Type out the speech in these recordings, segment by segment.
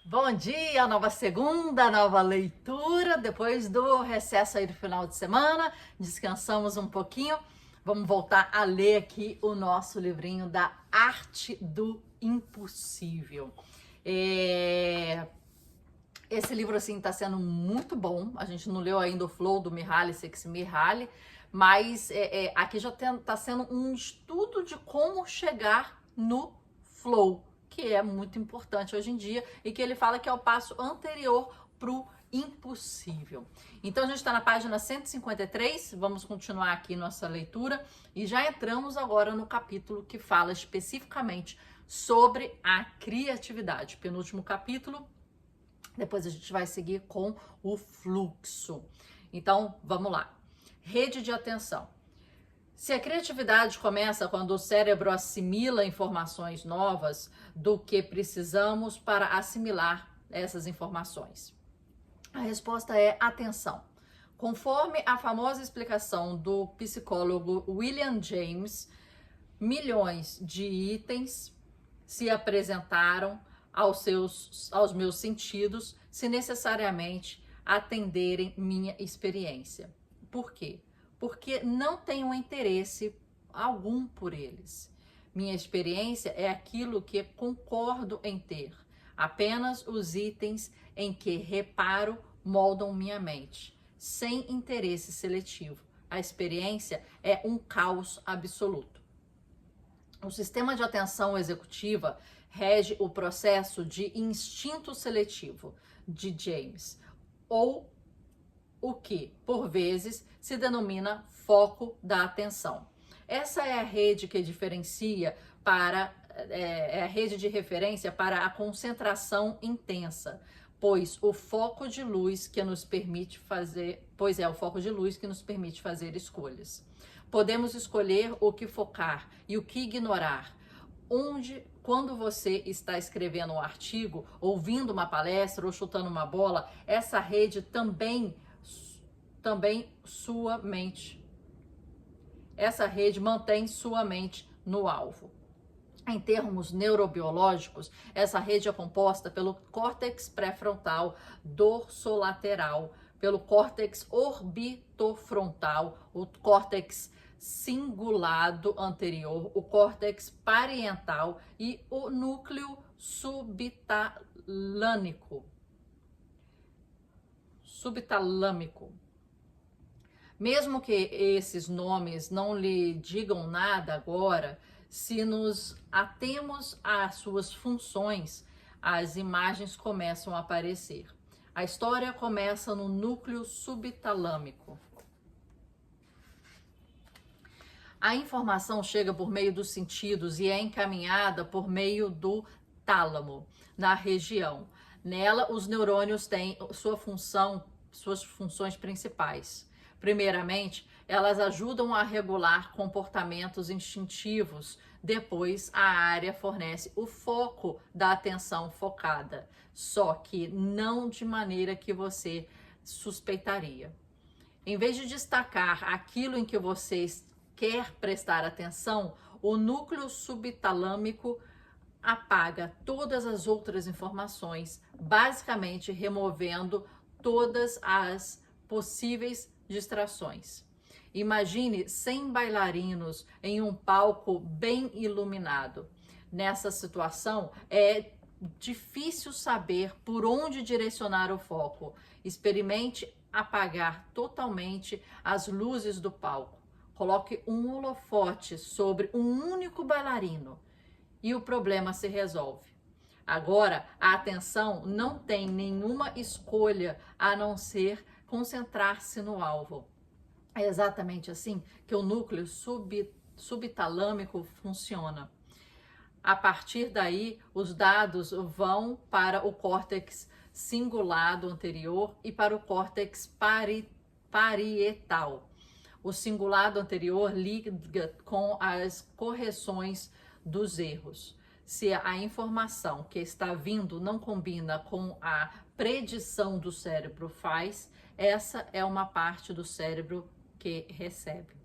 Bom dia, nova segunda, nova leitura. Depois do recesso aí do final de semana, descansamos um pouquinho. Vamos voltar a ler aqui o nosso livrinho da Arte do Impossível. Esse livro, assim, tá sendo muito bom. A gente não leu ainda o Flow do Mihaly Csikszentmihalyi, mas aqui já tá sendo um estudo de como chegar no Flow, que é muito importante hoje em dia e que ele fala que é o passo anterior pro impossível. Então a gente está na página 153, vamos continuar aqui nossa leitura e já entramos agora no capítulo que fala especificamente sobre a criatividade. Penúltimo capítulo. Depois a gente vai seguir com o fluxo. Então, vamos lá. Rede de atenção. Se a criatividade começa quando o cérebro assimila informações novas, do que precisamos para assimilar essas informações? A resposta é atenção. Conforme a famosa explicação do psicólogo William James, milhões de itens se apresentaram aos meus sentidos se necessariamente atenderem minha experiência. Por quê? Porque não tenho interesse algum por eles. Minha experiência é aquilo que concordo em ter. Apenas os itens em que reparo moldam minha mente, sem interesse seletivo. A experiência é um caos absoluto. O sistema de atenção executiva rege o processo de instinto seletivo de James, ou o que, por vezes, se denomina foco da atenção. Essa é a rede que diferencia a rede de referência para a concentração intensa, pois o foco de luz que nos permite fazer, escolhas. Podemos escolher o que focar e o que ignorar. Quando você está escrevendo um artigo, ouvindo uma palestra ou chutando uma bola, essa rede também sua mente. Essa rede mantém sua mente no alvo. Em termos neurobiológicos, essa rede é composta pelo córtex pré-frontal dorsolateral, pelo córtex orbitofrontal, o córtex cingulado anterior, o córtex parietal e o núcleo subtalâmico. Mesmo que esses nomes não lhe digam nada agora, se nos atemos às suas funções, as imagens começam a aparecer. A história começa no núcleo subtalâmico. A informação chega por meio dos sentidos e é encaminhada por meio do tálamo, na região. Nela, os neurônios têm suas funções principais. Primeiramente, elas ajudam a regular comportamentos instintivos. Depois, a área fornece o foco da atenção focada, só que não de maneira que você suspeitaria. Em vez de destacar aquilo em que você quer prestar atenção, o núcleo subtalâmico apaga todas as outras informações, basicamente removendo todas as possíveis distrações. Imagine 100 bailarinos em um palco bem iluminado. Nessa situação, é difícil saber por onde direcionar o foco. Experimente apagar totalmente as luzes do palco. Coloque um holofote sobre um único bailarino e o problema se resolve. Agora, a atenção não tem nenhuma escolha a não ser concentrar-se no alvo. É exatamente assim que o núcleo subtalâmico funciona. A partir daí, os dados vão para o córtex cingulado anterior e para o córtex parietal. O cingulado anterior liga com as correções dos erros. Se a informação que está vindo não combina com a predição do cérebro faz, essa é uma parte do cérebro que recebe.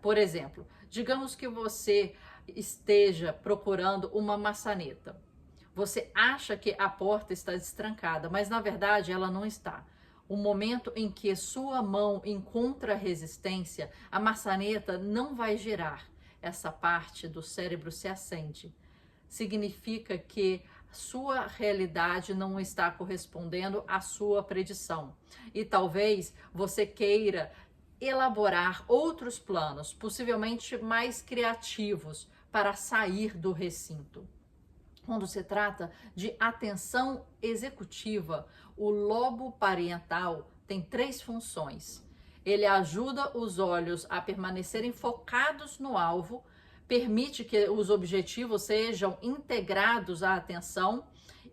Por exemplo, digamos que você esteja procurando uma maçaneta. Você acha que a porta está destrancada, mas na verdade ela não está. O momento em que sua mão encontra resistência, a maçaneta não vai girar. Essa parte do cérebro se acende. Significa que sua realidade não está correspondendo à sua predição. E talvez você queira elaborar outros planos, possivelmente mais criativos, para sair do recinto. Quando se trata de atenção executiva, o lobo parietal tem 3 funções. Ele ajuda os olhos a permanecerem focados no alvo, permite que os objetivos sejam integrados à atenção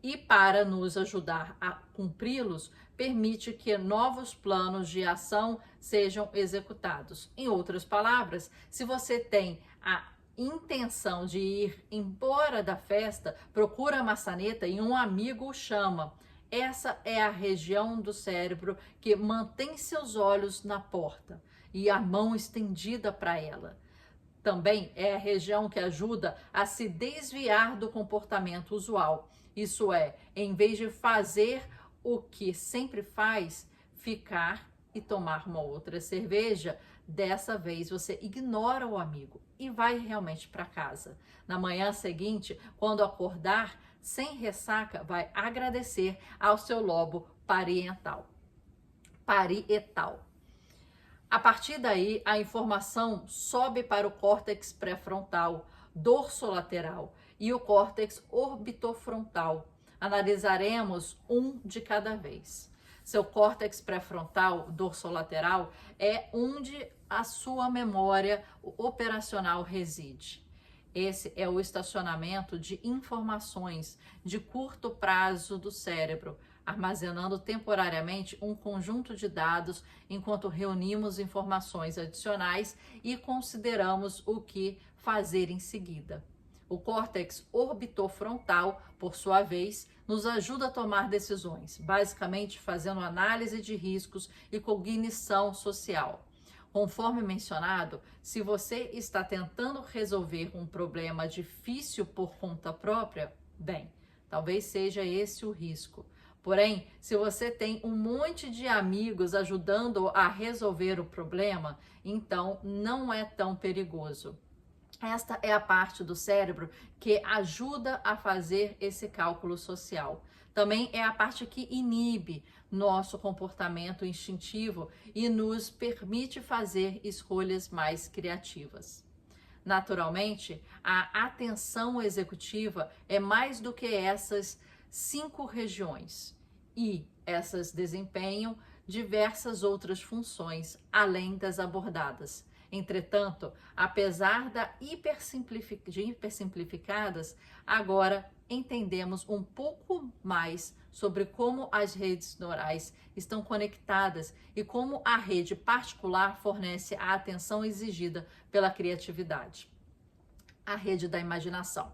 e, para nos ajudar a cumpri-los, permite que novos planos de ação sejam executados. Em outras palavras, se você tem a intenção de ir embora da festa, procura a maçaneta e um amigo o chama. Essa é a região do cérebro que mantém seus olhos na porta e a mão estendida para ela. Também é a região que ajuda a se desviar do comportamento usual. Isso é, em vez de fazer o que sempre faz, ficar e tomar uma outra cerveja, dessa vez você ignora o amigo e vai realmente para casa. Na manhã seguinte, quando acordar, sem ressaca, vai agradecer ao seu lobo parietal. A partir daí, a informação sobe para o córtex pré-frontal, dorsolateral e o córtex orbitofrontal. Analisaremos um de cada vez. Seu córtex pré-frontal dorsolateral é onde a sua memória operacional reside. Esse é o estacionamento de informações de curto prazo do cérebro, armazenando temporariamente um conjunto de dados enquanto reunimos informações adicionais e consideramos o que fazer em seguida. O córtex orbitofrontal, por sua vez, nos ajuda a tomar decisões, basicamente fazendo análise de riscos e cognição social. Conforme mencionado, se você está tentando resolver um problema difícil por conta própria, bem, talvez seja esse o risco. Porém, se você tem um monte de amigos ajudando a resolver o problema, então não é tão perigoso. Esta é a parte do cérebro que ajuda a fazer esse cálculo social. Também é a parte que inibe nosso comportamento instintivo e nos permite fazer escolhas mais criativas. Naturalmente, a atenção executiva é mais do que essas 5 regiões e essas desempenham diversas outras funções além das abordadas. Entretanto, apesar de hipersimplificadas, agora entendemos um pouco mais sobre como as redes neurais estão conectadas e como a rede particular fornece a atenção exigida pela criatividade. A rede da imaginação.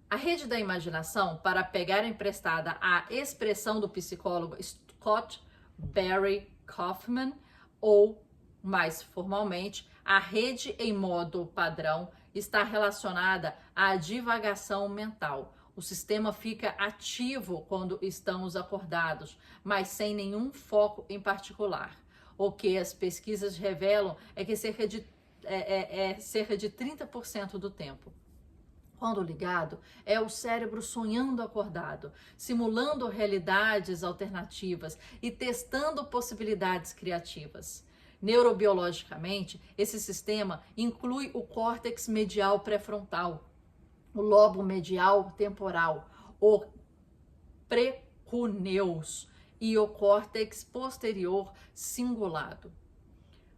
A rede da imaginação, para pegar emprestada a expressão do psicólogo Scott Barry Kaufman, ou mais formalmente, a rede em modo padrão, está relacionada à divagação mental. O sistema fica ativo quando estamos acordados, mas sem nenhum foco em particular. O que as pesquisas revelam é que cerca de 30% do tempo. Quando ligado, é o cérebro sonhando acordado, simulando realidades alternativas e testando possibilidades criativas. Neurobiologicamente, esse sistema inclui o córtex medial pré-frontal, o lobo medial temporal, o precuneus e o córtex posterior cingulado.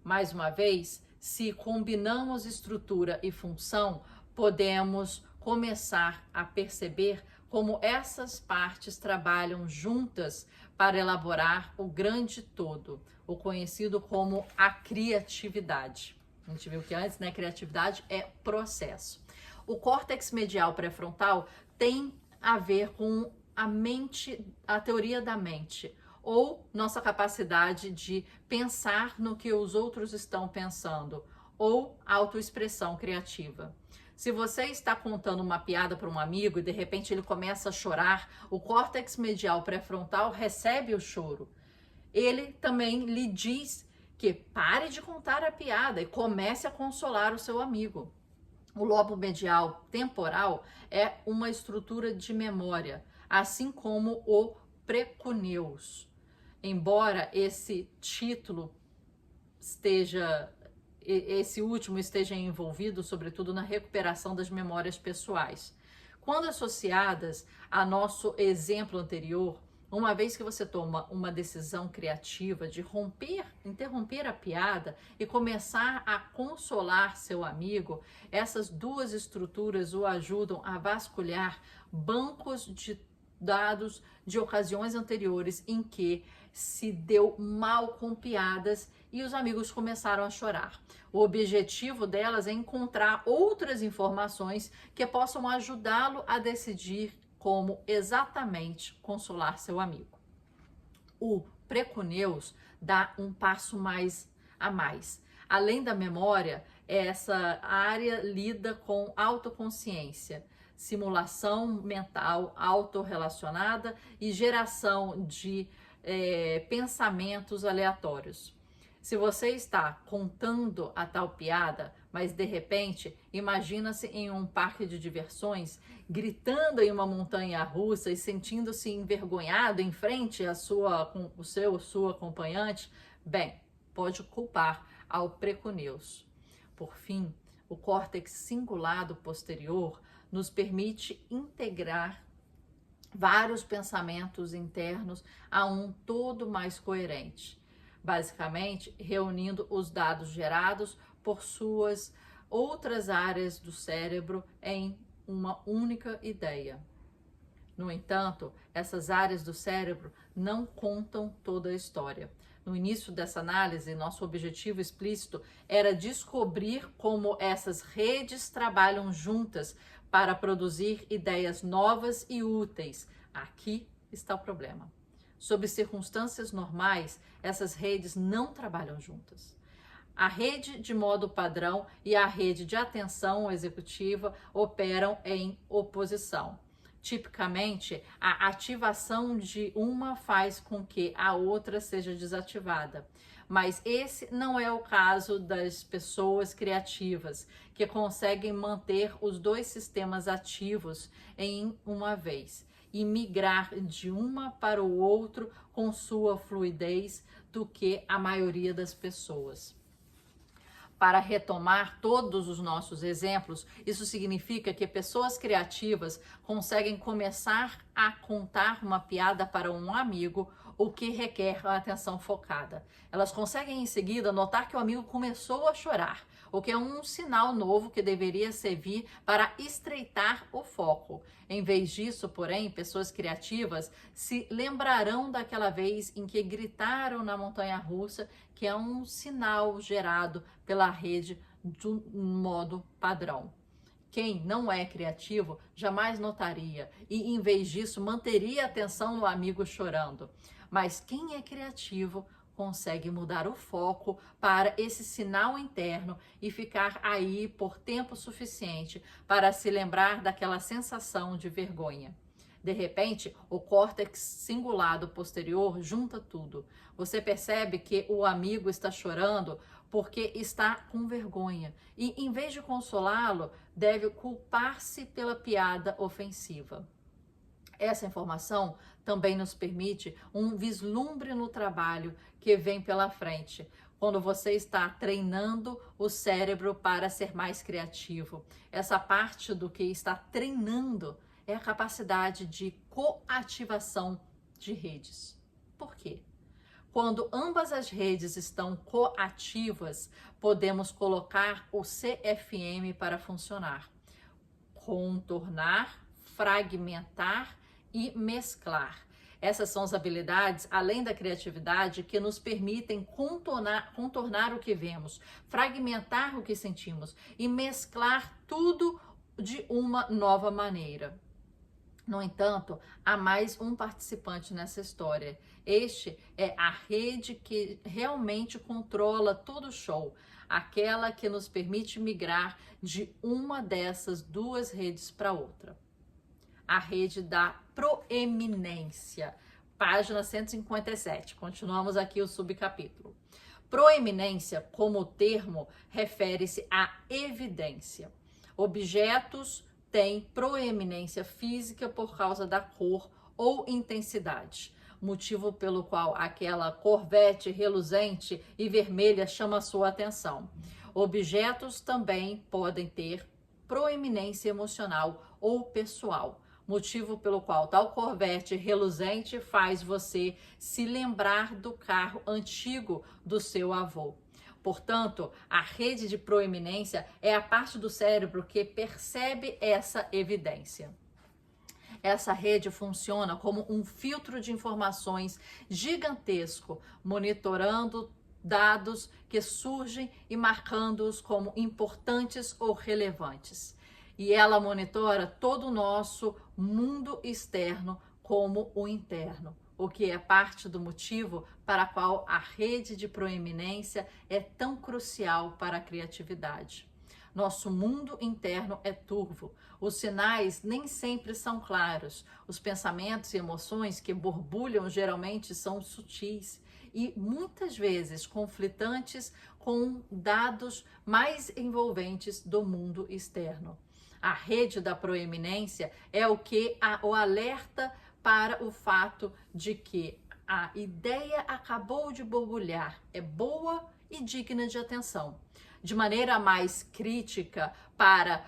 Mais uma vez, se combinamos estrutura e função, podemos começar a perceber como essas partes trabalham juntas para elaborar o grande todo, o conhecido como a criatividade. A gente viu que antes, né, criatividade é processo. O córtex medial pré-frontal tem a ver com a mente, a teoria da mente, ou nossa capacidade de pensar no que os outros estão pensando, ou autoexpressão criativa. Se você está contando uma piada para um amigo e de repente ele começa a chorar, o córtex medial pré-frontal recebe o choro. Ele também lhe diz que pare de contar a piada e comece a consolar o seu amigo. O lobo medial temporal é uma estrutura de memória, assim como o precuneus. Embora esse último esteja envolvido, sobretudo, na recuperação das memórias pessoais. Quando associadas a nosso exemplo anterior, uma vez que você toma uma decisão criativa de interromper a piada e começar a consolar seu amigo, essas duas estruturas o ajudam a vasculhar bancos de dados de ocasiões anteriores em que se deu mal com piadas e os amigos começaram a chorar. O objetivo delas é encontrar outras informações que possam ajudá-lo a decidir como exatamente consolar seu amigo. O precuneus dá um passo a mais. Além da memória, essa área lida com autoconsciência, simulação mental autorrelacionada e geração de pensamentos aleatórios. Se você está contando a tal piada, mas de repente imagina-se em um parque de diversões, gritando em uma montanha russa e sentindo-se envergonhado em frente à sua acompanhante, bem, pode culpar ao precuneus. Por fim, o córtex cingulado posterior nos permite integrar vários pensamentos internos a um todo mais coerente, basicamente reunindo os dados gerados por suas outras áreas do cérebro em uma única ideia. No entanto, essas áreas do cérebro não contam toda a história. No início dessa análise, nosso objetivo explícito era descobrir como essas redes trabalham juntas para produzir ideias novas e úteis. Aqui está o problema. Sob circunstâncias normais, essas redes não trabalham juntas. A rede de modo padrão e a rede de atenção executiva operam em oposição. Tipicamente, a ativação de uma faz com que a outra seja desativada. Mas esse não é o caso das pessoas criativas, que conseguem manter os dois sistemas ativos em uma vez e migrar de uma para o outro com sua fluidez do que a maioria das pessoas. Para retomar todos os nossos exemplos, isso significa que pessoas criativas conseguem começar a contar uma piada para um amigo, o que requer a atenção focada. Elas conseguem em seguida notar que o amigo começou a chorar, o que é um sinal novo que deveria servir para estreitar o foco. Em vez disso, porém, pessoas criativas se lembrarão daquela vez em que gritaram na montanha-russa, que é um sinal gerado pela rede do modo padrão. Quem não é criativo jamais notaria e, em vez disso, manteria a atenção no amigo chorando. Mas quem é criativo consegue mudar o foco para esse sinal interno e ficar aí por tempo suficiente para se lembrar daquela sensação de vergonha. De repente, o córtex cingulado posterior junta tudo. Você percebe que o amigo está chorando porque está com vergonha e, em vez de consolá-lo, deve culpar-se pela piada ofensiva. Essa informação também nos permite um vislumbre no trabalho que vem pela frente, quando você está treinando o cérebro para ser mais criativo. Essa parte do que está treinando é a capacidade de coativação de redes. Por quê? Quando ambas as redes estão coativas, podemos colocar o CFM para funcionar. Contornar, fragmentar e mesclar. Essas são as habilidades, além da criatividade, que nos permitem contornar o que vemos, fragmentar o que sentimos e mesclar tudo de uma nova maneira. No entanto, há mais um participante nessa história. Este é a rede que realmente controla todo o show. aquela que nos permite migrar de uma dessas duas redes para outra. A rede da proeminência, página 157. Continuamos aqui o subcapítulo. Proeminência, como termo, refere-se à evidência. Objetos têm proeminência física por causa da cor ou intensidade, motivo pelo qual aquela Corvette reluzente e vermelha chama sua atenção. Objetos também podem ter proeminência emocional ou pessoal, motivo pelo qual tal Corvette reluzente faz você se lembrar do carro antigo do seu avô. Portanto, a rede de proeminência é a parte do cérebro que percebe essa evidência. Essa rede funciona como um filtro de informações gigantesco, monitorando dados que surgem e marcando-os como importantes ou relevantes. E ela monitora todo o nosso mundo externo como o interno, o que é parte do motivo para qual a rede de proeminência é tão crucial para a criatividade. Nosso mundo interno é turvo, os sinais nem sempre são claros, os pensamentos e emoções que borbulham geralmente são sutis e muitas vezes conflitantes com dados mais envolventes do mundo externo. A rede da proeminência é o que o alerta para o fato de que a ideia acabou de borbulhar, é boa e digna de atenção. De maneira mais crítica, para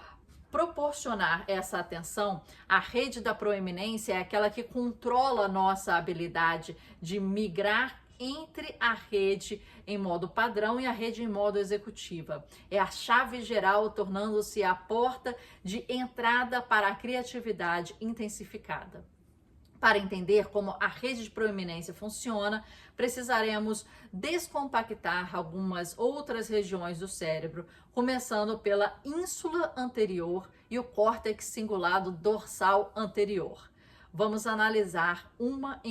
proporcionar essa atenção, a rede da proeminência é aquela que controla a nossa habilidade de migrar entre a rede em modo padrão e a rede em modo executiva. É a chave geral, tornando-se a porta de entrada para a criatividade intensificada. Para entender como a rede de proeminência funciona, precisaremos descompactar algumas outras regiões do cérebro, começando pela ínsula anterior e o córtex cingulado dorsal anterior. Vamos analisar uma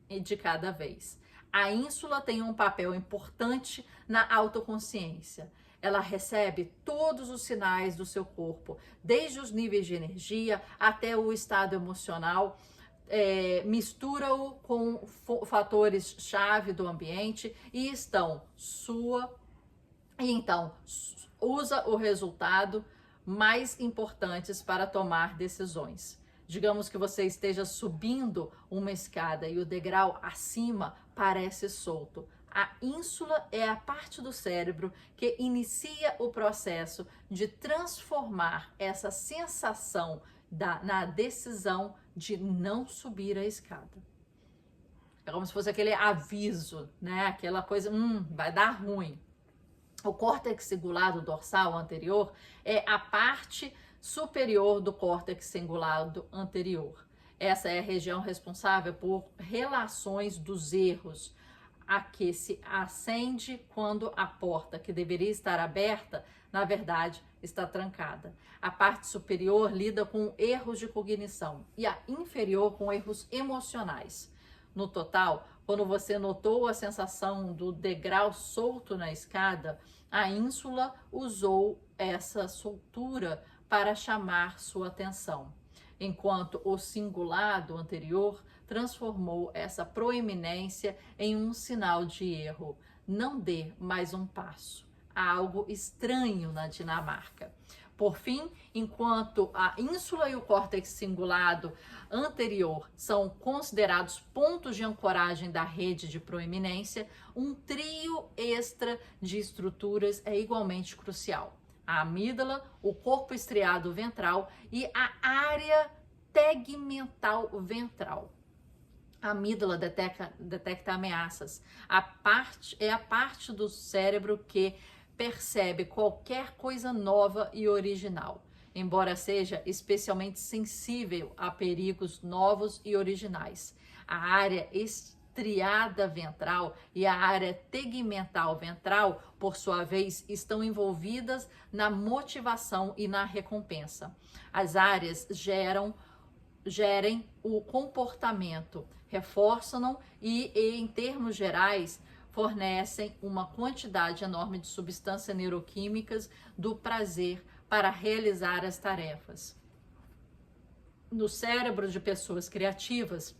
de cada vez. A ínsula tem um papel importante na autoconsciência. Ela recebe todos os sinais do seu corpo, desde os níveis de energia até o estado emocional, mistura-o com fatores-chave do ambiente e então usa o resultado mais importantes para tomar decisões. Digamos que você esteja subindo uma escada e o degrau acima parece solto. A ínsula é a parte do cérebro que inicia o processo de transformar essa sensação na decisão de não subir a escada. É como se fosse aquele aviso, né? Aquela coisa, vai dar ruim. O córtex cingulado dorsal anterior é a parte superior do córtex cingulado anterior. Essa é a região responsável por relações dos erros, a que se acende quando a porta que deveria estar aberta, na verdade, está trancada. A parte superior lida com erros de cognição e a inferior com erros emocionais. No total, quando você notou a sensação do degrau solto na escada, a ínsula usou essa soltura para chamar sua atenção, enquanto o cingulado anterior transformou essa proeminência em um sinal de erro. Não dê mais um passo. Há algo estranho na Dinamarca. Por fim, enquanto a ínsula e o córtex cingulado anterior são considerados pontos de ancoragem da rede de proeminência, um trio extra de estruturas é igualmente crucial. A amígdala, o corpo estriado ventral e a área tegmental ventral. A amígdala detecta ameaças. É a parte do cérebro que percebe qualquer coisa nova e original, embora seja especialmente sensível a perigos novos e originais. A área estriada ventral e a área tegmental ventral, por sua vez, estão envolvidas na motivação e na recompensa. As áreas gerem o comportamento, reforçam-no e, em termos gerais, fornecem uma quantidade enorme de substâncias neuroquímicas do prazer para realizar as tarefas. No cérebro de pessoas criativas,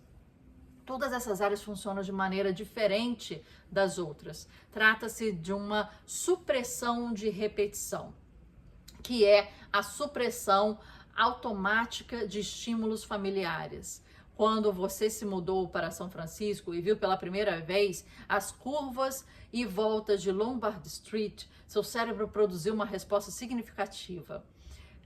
todas essas áreas funcionam de maneira diferente das outras. Trata-se de uma supressão de repetição, que é a supressão automática de estímulos familiares. Quando você se mudou para São Francisco e viu pela primeira vez as curvas e voltas de Lombard Street, seu cérebro produziu uma resposta significativa.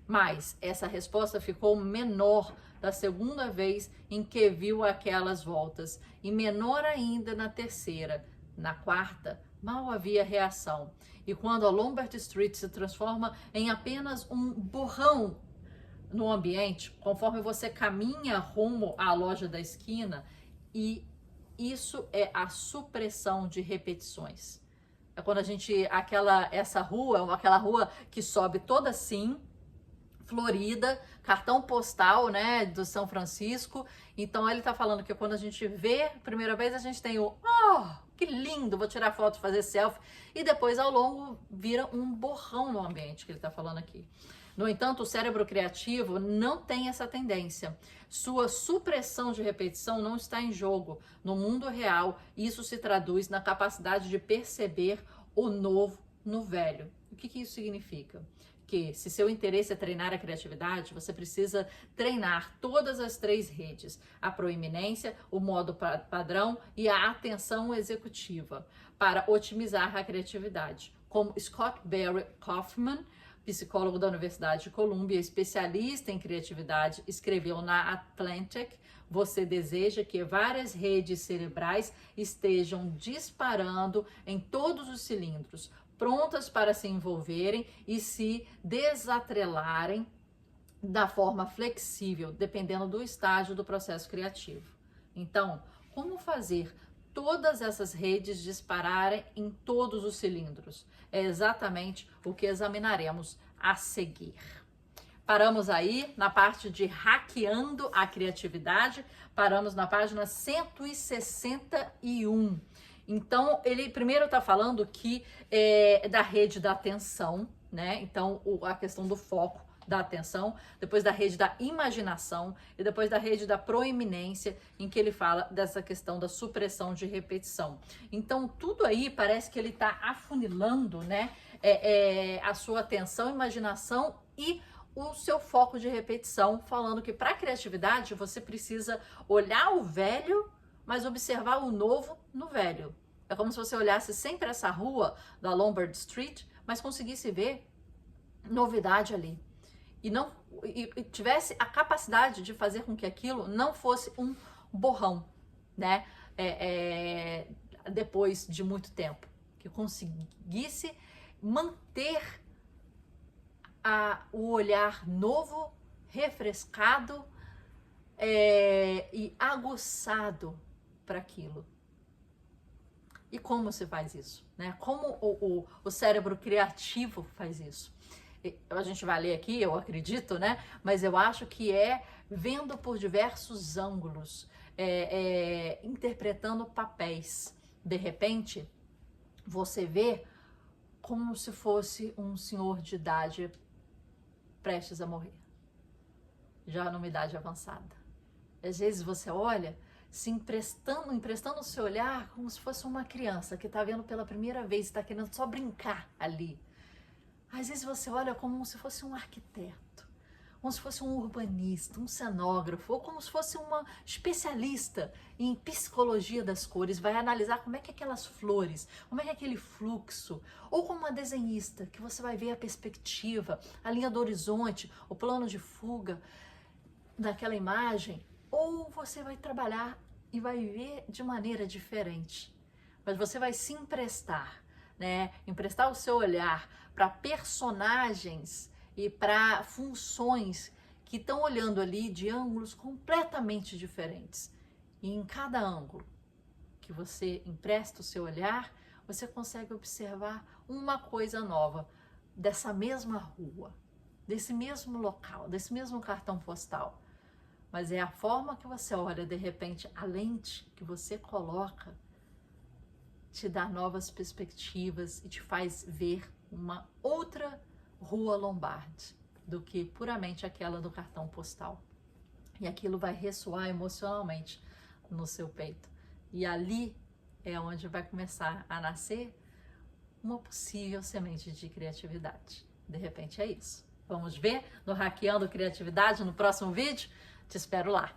Mas essa resposta ficou menor da segunda vez em que viu aquelas voltas e menor ainda na terceira. Na quarta, mal havia reação. E quando a Lombard Street se transforma em apenas um borrão no ambiente, conforme você caminha rumo à loja da esquina, e isso é a supressão de repetições. É quando a gente, aquela rua que sobe toda assim, florida, cartão postal, né, do São Francisco. Então ele tá falando que quando a gente vê a primeira vez, a gente tem que lindo, vou tirar foto, fazer selfie, e depois ao longo vira um borrão no ambiente, que ele tá falando aqui. No entanto, o cérebro criativo não tem essa tendência. Sua supressão de repetição não está em jogo. No mundo real, isso se traduz na capacidade de perceber o novo no velho. O que isso significa? Que se seu interesse é treinar a criatividade, você precisa treinar todas as 3 redes: a proeminência, o modo padrão e a atenção executiva, para otimizar a criatividade. Como Scott Barry Kaufman, psicólogo da Universidade de Columbia, especialista em criatividade, escreveu na Atlantic: você deseja que várias redes cerebrais estejam disparando em todos os cilindros, prontas para se envolverem e se desatrelarem da forma flexível, dependendo do estágio do processo criativo. Então, como fazer todas essas redes dispararem em todos os cilindros? É exatamente o que examinaremos a seguir. Paramos aí na parte de hackeando a criatividade, paramos na página 161. Então, ele primeiro está falando que da rede da atenção, né? Então, a questão do foco da atenção, depois da rede da imaginação e depois da rede da proeminência, em que ele fala dessa questão da supressão de repetição. Então, tudo aí parece que ele está afunilando, né? A sua atenção, imaginação e o seu foco de repetição, falando que para a criatividade você precisa olhar o velho, mas observar o novo no velho. É como se você olhasse sempre essa rua da Lombard Street, mas conseguisse ver novidade ali. E tivesse a capacidade de fazer com que aquilo não fosse um borrão, né? Depois de muito tempo. Que conseguisse manter o olhar novo, refrescado e aguçado para aquilo. E como se faz isso, né? Como o cérebro criativo faz isso? A gente vai ler aqui, eu acredito, né? Mas eu acho que é vendo por diversos ângulos, interpretando papéis. De repente, você vê como se fosse um senhor de idade prestes a morrer, já numa idade avançada. Às vezes você olha se emprestando o seu olhar como se fosse uma criança que está vendo pela primeira vez, está querendo só brincar ali. Às vezes você olha como se fosse um arquiteto, como se fosse um urbanista, um cenógrafo, ou como se fosse uma especialista em psicologia das cores, vai analisar como é que aquelas flores, como é que aquele fluxo, ou como uma desenhista, que você vai ver a perspectiva, a linha do horizonte, o plano de fuga daquela imagem, ou você vai trabalhar e vai ver de maneira diferente. Mas você vai se emprestar, né? Emprestar o seu olhar para personagens e para funções que estão olhando ali de ângulos completamente diferentes. E em cada ângulo que você empresta o seu olhar, você consegue observar uma coisa nova dessa mesma rua, desse mesmo local, desse mesmo cartão postal. Mas é a forma que você olha, de repente, a lente que você coloca te dá novas perspectivas e te faz ver uma outra Rua Lombardi do que puramente aquela do cartão postal. E aquilo vai ressoar emocionalmente no seu peito. E ali é onde vai começar a nascer uma possível semente de criatividade. De repente é isso. Vamos ver no Hackeando Criatividade no próximo vídeo? Te espero lá.